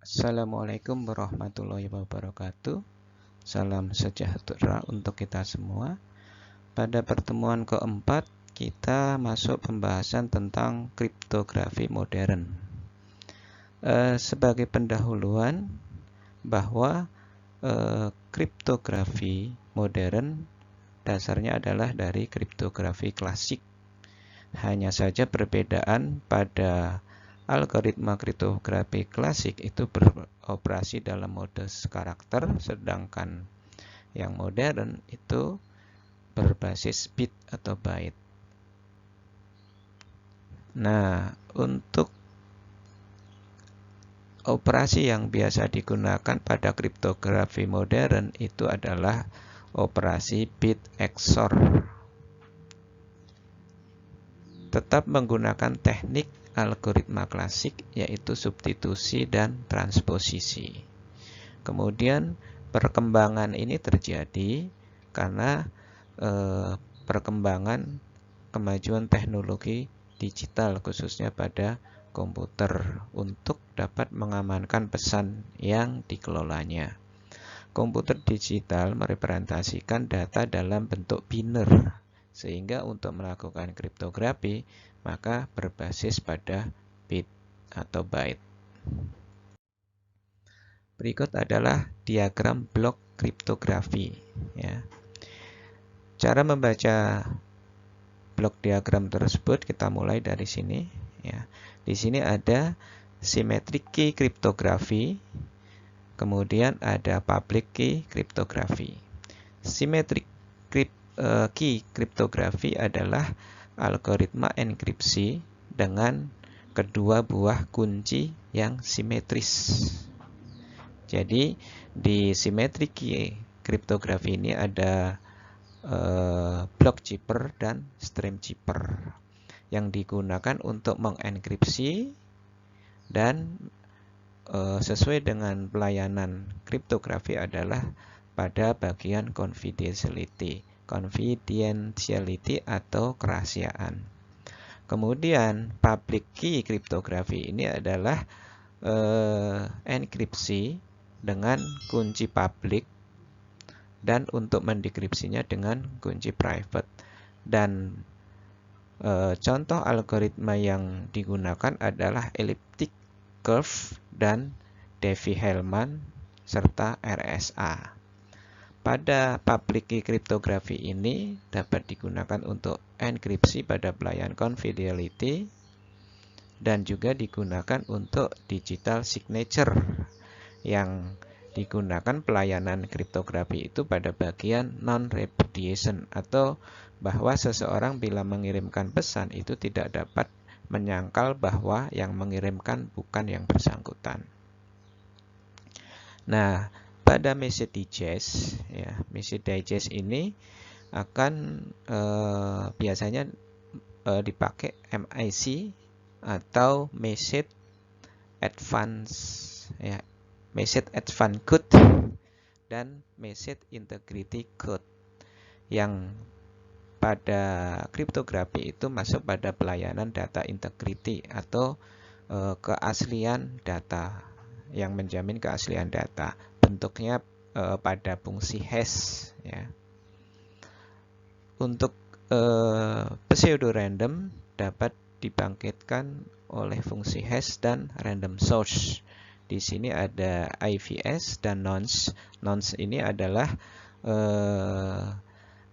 Assalamualaikum warahmatullahi wabarakatuh. Salam sejahtera untuk kita semua. Pada pertemuan keempat, kita masuk pembahasan tentang kriptografi modern. Sebagai pendahuluan bahwa kriptografi modern dasarnya adalah dari kriptografi klasik. Hanya saja perbedaan pada algoritma kriptografi klasik itu beroperasi dalam mode karakter, sedangkan yang modern itu berbasis bit atau byte. Nah, untuk operasi yang biasa digunakan pada kriptografi modern itu adalah operasi bit XOR. Tetap menggunakan teknik algoritma klasik, yaitu substitusi dan transposisi. Kemudian perkembangan ini terjadi karena perkembangan kemajuan teknologi digital, khususnya pada komputer, untuk dapat mengamankan pesan yang dikelolanya. Komputer digital merepresentasikan data dalam bentuk biner, sehingga untuk melakukan kriptografi maka berbasis pada bit atau byte. Berikut adalah diagram blok kriptografi. Ya. Cara membaca blok diagram tersebut kita mulai dari sini. Ya. Di sini ada symmetric key kriptografi, kemudian ada public key kriptografi. Symmetric key kriptografi adalah algoritma enkripsi dengan kedua buah kunci yang simetris. Jadi di symmetric key kriptografi ini ada block zipper dan stream zipper yang digunakan untuk mengenkripsi dan sesuai dengan pelayanan kriptografi adalah pada bagian confidentiality atau kerahasiaan. Kemudian public key kriptografi ini adalah enkripsi dengan kunci public dan untuk mendekripsinya dengan kunci private. Dan contoh algoritma yang digunakan adalah elliptic curve dan Diffie-Hellman serta RSA. Pada public key kriptografi ini dapat digunakan untuk enkripsi pada pelayanan confidentiality dan juga digunakan untuk digital signature yang digunakan pelayanan kriptografi itu pada bagian non-repudiation, atau bahwa seseorang bila mengirimkan pesan itu tidak dapat menyangkal bahwa yang mengirimkan bukan yang bersangkutan. Nah, pada message digest ini akan biasanya dipakai MIC atau message advance code dan message integrity code yang pada kriptografi itu masuk pada pelayanan data integrity atau keaslian data, yang menjamin keaslian data. Bentuknya pada fungsi hash. Ya. Untuk pseudo random dapat dibangkitkan oleh fungsi hash dan random source. Di sini ada IVS dan nonce. Nonce ini adalah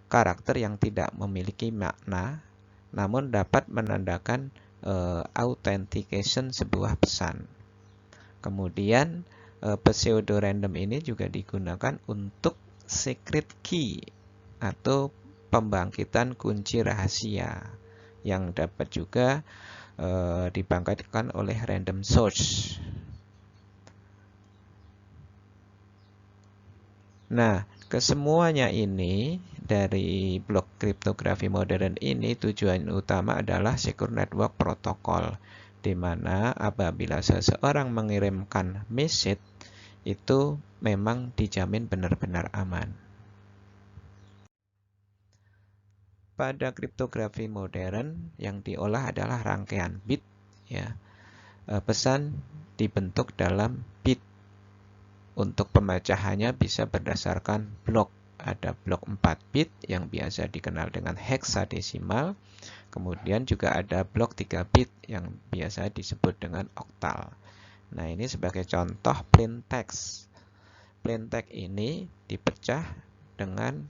karakter yang tidak memiliki makna, namun dapat menandakan authentication sebuah pesan. Kemudian pseudo random ini juga digunakan untuk secret key atau pembangkitan kunci rahasia yang dapat juga dibangkitkan oleh random source. Nah, kesemuanya ini dari blok kriptografi modern ini tujuan utama adalah secure network protocol, di mana apabila seseorang mengirimkan message itu memang dijamin benar-benar aman. Pada kriptografi modern yang diolah adalah rangkaian bit, ya. Pesan dibentuk dalam bit untuk pemecahannya bisa berdasarkan blok. Ada blok 4 bit yang biasa dikenal dengan heksadesimal. Kemudian juga ada blok 3 bit yang biasa disebut dengan oktal. Nah, ini sebagai contoh plain text. Plain text ini dipecah dengan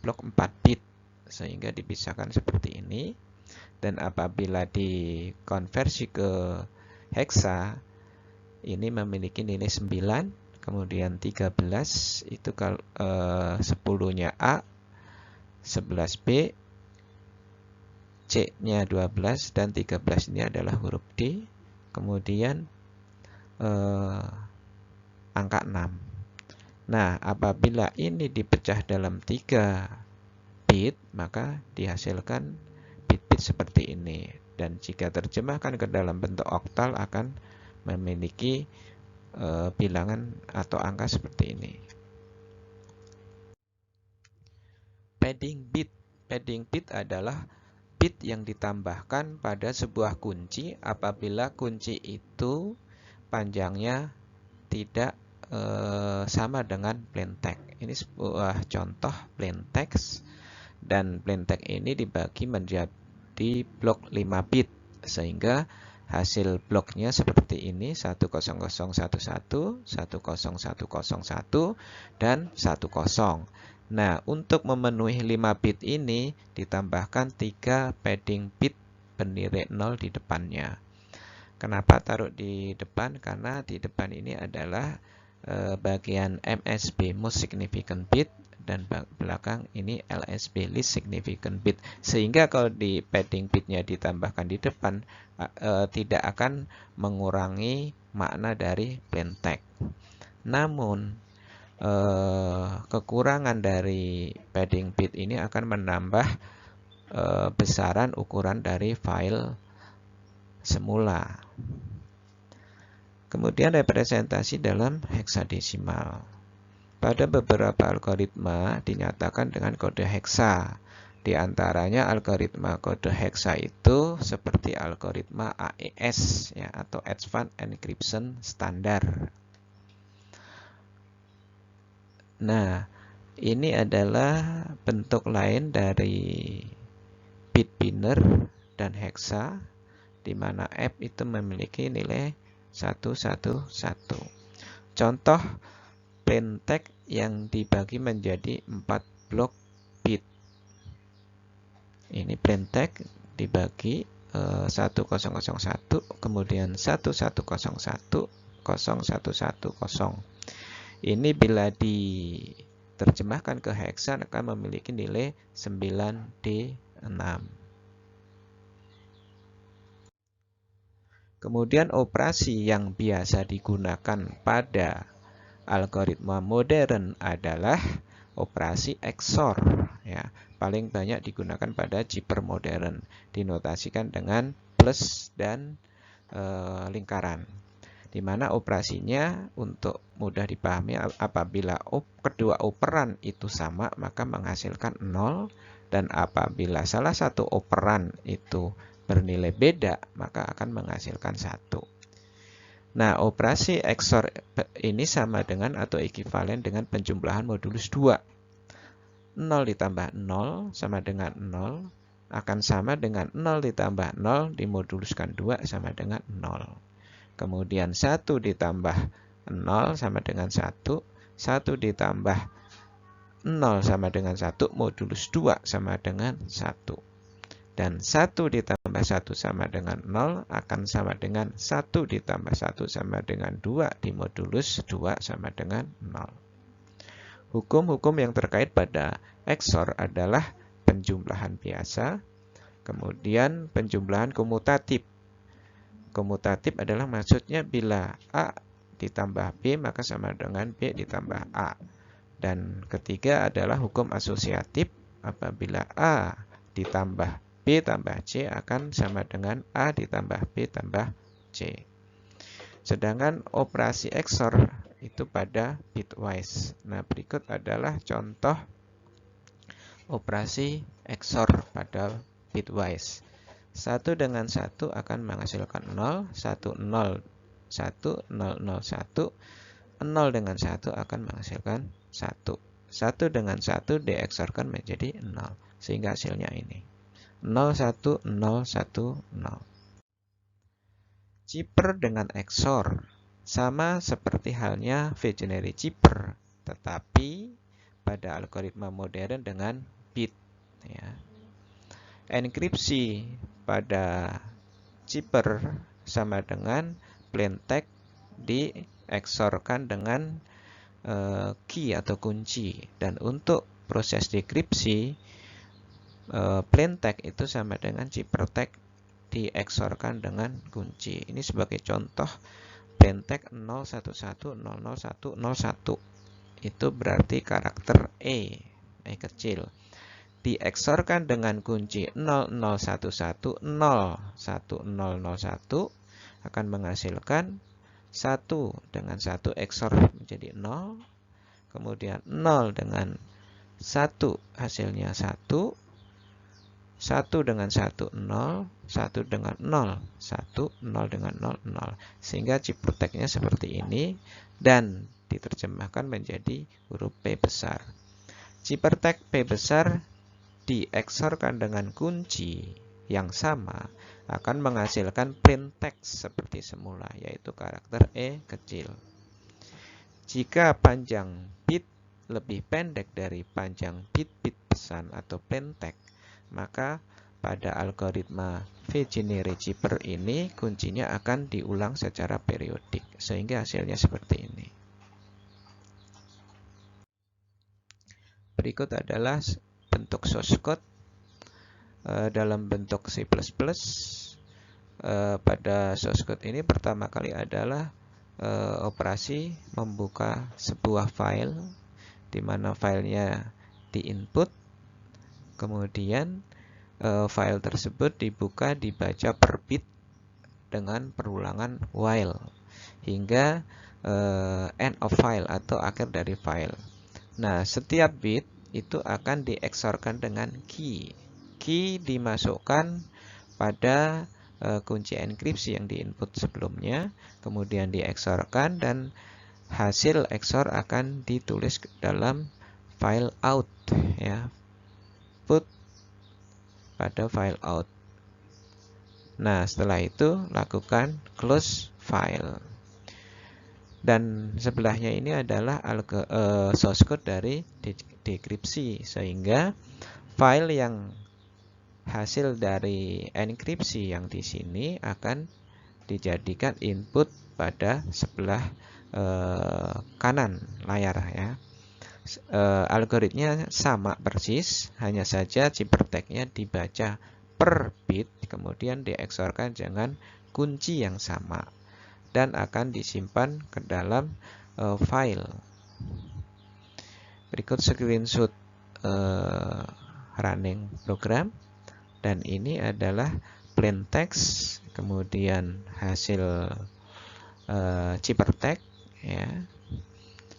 blok 4 bit sehingga dipisahkan seperti ini. Dan apabila dikonversi ke heksa, ini memiliki nilai 9, kemudian 13 itu 10-nya A, 11B, C-nya 12, dan 13 ini adalah huruf D, kemudian angka 6. Nah, apabila ini dipecah dalam 3 bit, maka dihasilkan bit-bit seperti ini. Dan jika terjemahkan ke dalam bentuk oktal akan memiliki bilangan atau angka seperti ini. Padding bit. Padding bit adalah bit yang ditambahkan pada sebuah kunci apabila kunci itu panjangnya tidak sama dengan plain text. Ini sebuah contoh plain text, dan plain text ini dibagi menjadi blok 5 bit sehingga hasil bloknya seperti ini: 10011, 10101, dan 10. Nah, untuk memenuhi 5 bit ini ditambahkan 3 padding bit bernilai 0 di depannya. Kenapa taruh di depan? Karena di depan ini adalah bagian MSB most significant bit dan belakang ini LSB least significant bit, sehingga kalau di padding bitnya ditambahkan di depan tidak akan mengurangi makna dari plain text. Namun kekurangan dari padding bit ini akan menambah besaran ukuran dari file semula. Kemudian representasi dalam heksadesimal. Pada beberapa algoritma dinyatakan dengan kode heksa. Di antaranya algoritma kode heksa itu seperti algoritma AES ya, atau Advanced Encryption Standard. Nah, ini adalah bentuk lain dari bit binary dan heksa, di mana F itu memiliki nilai 111. Contoh plain text yang dibagi menjadi 4 blok bit. Ini plain text dibagi 1001, kemudian 1101, 0110. Ini bila diterjemahkan ke heksa akan memiliki nilai 9D6. Kemudian operasi yang biasa digunakan pada algoritma modern adalah operasi XOR ya. Paling banyak digunakan pada chipper modern, dinotasikan dengan plus dan lingkaran. Di mana operasinya untuk mudah dipahami apabila kedua operan itu sama maka menghasilkan 0, dan apabila salah satu operan itu bernilai beda maka akan menghasilkan 1. Nah, operasi XOR ini sama dengan atau ekivalen dengan penjumlahan modulus 2. 0 ditambah 0 sama dengan 0 akan sama dengan 0 ditambah 0 dimoduluskan 2 sama dengan 0. Kemudian 1 ditambah 0 sama dengan 1. 1 ditambah 0 sama dengan 1 modulus 2 sama dengan 1. Dan 1 ditambah 1 sama dengan 0 akan sama dengan 1 ditambah 1 sama dengan 2 dimodulus 2 sama dengan 0. Hukum-hukum yang terkait pada XOR adalah penjumlahan biasa, kemudian penjumlahan komutatif. Komutatif adalah maksudnya bila A ditambah B maka sama dengan B ditambah A. Dan ketiga adalah hukum asosiatif, apabila A ditambah B tambah C akan sama dengan A ditambah B tambah C. Sedangkan operasi XOR itu pada bitwise. Nah, berikut adalah contoh operasi XOR pada bitwise. 1 dengan 1 akan menghasilkan 0, 1, 0, 1, 0, 0, 1. 0 dengan 1 akan menghasilkan 1. 1 dengan 1 di-XOR-kan menjadi 0. Sehingga hasilnya ini. 0, 1, 0, 1, 0. Chipper dengan XOR sama seperti halnya Vigenère chipper, tetapi pada algoritma modern dengan bit. Ya. Enkripsi pada chipper sama dengan plain text di XOR-kan dengan key atau kunci. Dan untuk proses dekripsi, plain text itu sama dengan chipper text di XOR-kan dengan kunci. Ini sebagai contoh plain text 01100101. Itu berarti karakter E kecil. Di XOR-kan dengan kunci 0011 01001 akan menghasilkan 1 dengan 1 XOR menjadi 0. Kemudian 0 dengan 1 hasilnya 1. 1 dengan 1, 0. 1 dengan 0, 1. 0 dengan 0, 0. Sehingga chipper text-nya seperti ini dan diterjemahkan menjadi huruf P besar. Chipper text P besar di XOR-kan dengan kunci yang sama akan menghasilkan plain text seperti semula, yaitu karakter E kecil. Jika panjang bit lebih pendek dari panjang bit-bit pesan atau plain text, maka pada algoritma Vigenère chipper ini kuncinya akan diulang secara periodik, sehingga hasilnya seperti ini. Berikut adalah bentuk source code dalam bentuk C++. Pada source code ini pertama kali adalah operasi membuka sebuah file di mana filenya di-input, kemudian file tersebut dibuka dibaca per bit dengan perulangan while hingga end of file atau akhir dari file. Nah, setiap bit itu akan di-XOR-kan dengan key. Key dimasukkan pada kunci enkripsi yang diinput sebelumnya, kemudian di-XOR-kan dan hasil XOR akan ditulis dalam file out, ya, put pada file out. Nah, setelah itu lakukan close file. Dan sebelahnya ini adalah source code dari dekripsi, sehingga file yang hasil dari enkripsi yang di sini akan dijadikan input pada sebelah kanan layar, ya. Algoritmanya sama persis, hanya saja chipper text-nya dibaca per bit, kemudian di-XOR-kan dengan kunci yang sama dan akan disimpan ke dalam file. Berikut screenshot running program, dan ini adalah plain text, kemudian hasil chipper text, ya.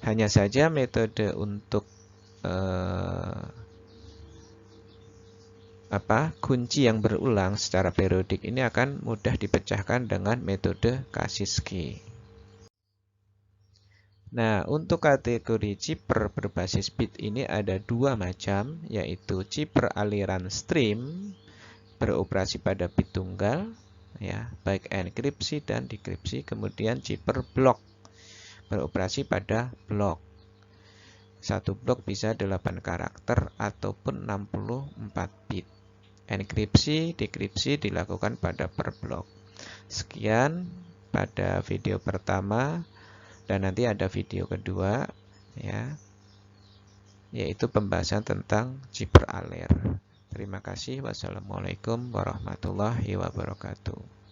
Hanya saja metode untuk kunci yang berulang secara periodik ini akan mudah dipecahkan dengan metode Kashiski. Nah, untuk kategori chipper berbasis bit ini ada dua macam, yaitu chipper aliran stream beroperasi pada bit tunggal, ya, baik enkripsi dan dekripsi. Kemudian chipper block beroperasi pada blok. Satu blok bisa 8 karakter ataupun 64 bit. Enkripsi, dekripsi dilakukan pada per blok. Sekian pada video pertama, dan nanti ada video kedua, ya, yaitu pembahasan tentang chipper alir. Terima kasih. Wassalamualaikum warahmatullahi wabarakatuh.